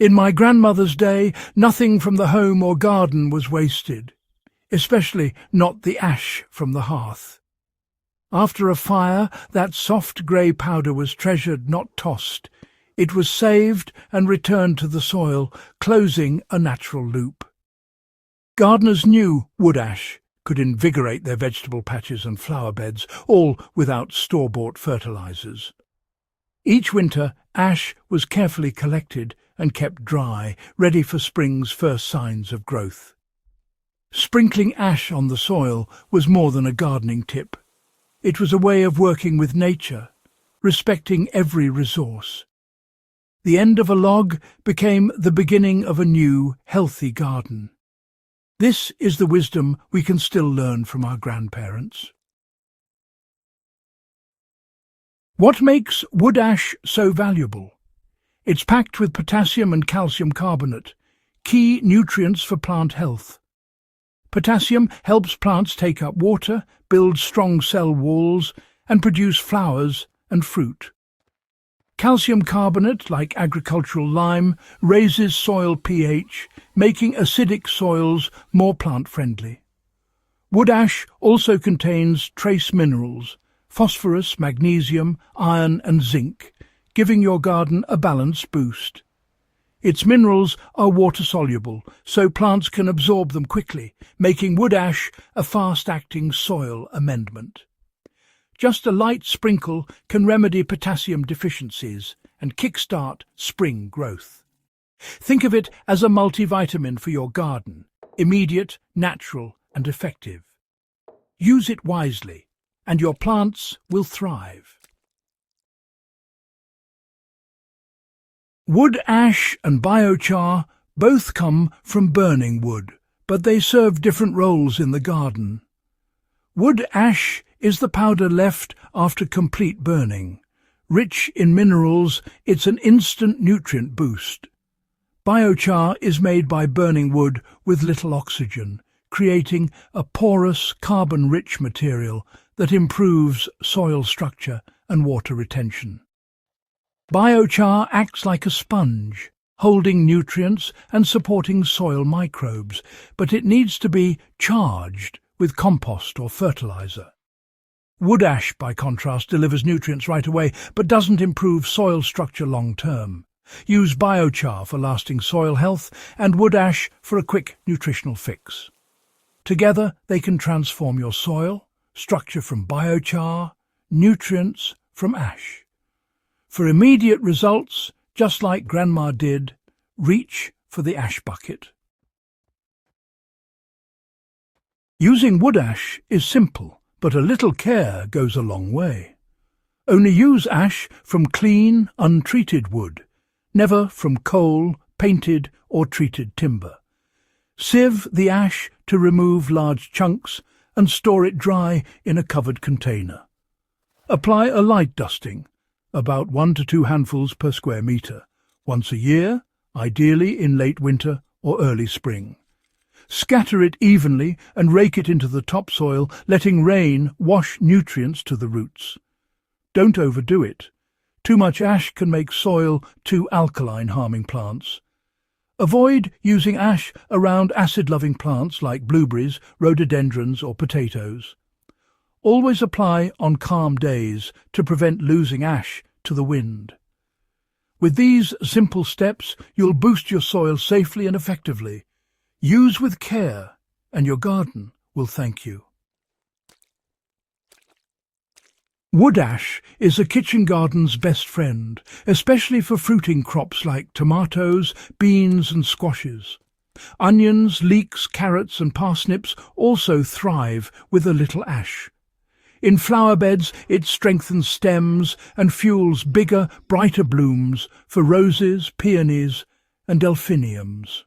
In my grandmother's day, nothing from the home or garden was wasted, especially not the ash from the hearth. After a fire, that soft grey powder was treasured, not tossed. It was saved and returned to the soil, closing a natural loop. Gardeners knew wood ash could invigorate their vegetable patches and flower beds, all without store-bought fertilizers. Each winter, ash was carefully collected and kept dry, ready for spring's first signs of growth. Sprinkling ash on the soil was more than a gardening tip. It was a way of working with nature, respecting every resource. The end of a log became the beginning of a new, healthy garden. This is the wisdom we can still learn from our grandparents. What makes wood ash so valuable? It's packed with potassium and calcium carbonate, key nutrients for plant health. Potassium helps plants take up water, build strong cell walls, and produce flowers and fruit. Calcium carbonate, like agricultural lime, raises soil pH, making acidic soils more plant-friendly. Wood ash also contains trace minerals, phosphorus, magnesium, iron and zinc, giving your garden a balanced boost. Its minerals are water-soluble, so plants can absorb them quickly, making wood ash a fast-acting soil amendment. Just a light sprinkle can remedy potassium deficiencies and kickstart spring growth. Think of it as a multivitamin for your garden, immediate, natural and effective. Use it wisely, and your plants will thrive. Wood ash and biochar both come from burning wood, but they serve different roles in the garden. Wood ash is the powder left after complete burning. Rich in minerals, it's an instant nutrient boost. Biochar is made by burning wood with little oxygen, creating a porous, carbon-rich material that improves soil structure and water retention. Biochar acts like a sponge, holding nutrients and supporting soil microbes, but it needs to be charged with compost or fertilizer. Wood ash, by contrast, delivers nutrients right away, but doesn't improve soil structure long-term. Use biochar for lasting soil health and wood ash for a quick nutritional fix. Together, they can transform your soil, structure from biochar, nutrients from ash. For immediate results, just like Grandma did, reach for the ash bucket. Using wood ash is simple, but a little care goes a long way. Only use ash from clean, untreated wood, never from coal, painted or treated timber. Sieve the ash to remove large chunks and store it dry in a covered container. Apply a light dusting, about 1 to 2 handfuls per square metre, once a year, ideally in late winter or early spring. Scatter it evenly and rake it into the topsoil, letting rain wash nutrients to the roots. Don't overdo it. Too much ash can make soil too alkaline, harming plants. Avoid using ash around acid-loving plants like blueberries, rhododendrons or potatoes. Always apply on calm days to prevent losing ash to the wind. With these simple steps, you'll boost your soil safely and effectively. Use with care, and your garden will thank you. Wood ash is a kitchen garden's best friend, especially for fruiting crops like tomatoes, beans and squashes. Onions, leeks, carrots and parsnips also thrive with a little ash. In flower beds, it strengthens stems and fuels bigger, brighter blooms for roses, peonies and delphiniums.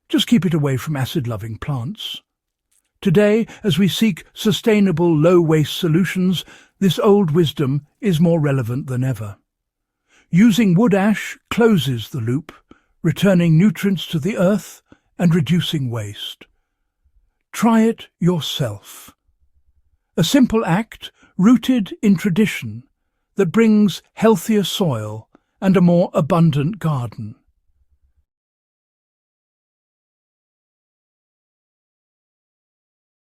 Just keep it away from acid-loving plants. Today, as we seek sustainable, low-waste solutions, this old wisdom is more relevant than ever. Using wood ash closes the loop, returning nutrients to the earth and reducing waste. Try it yourself. A simple act rooted in tradition that brings healthier soil and a more abundant garden.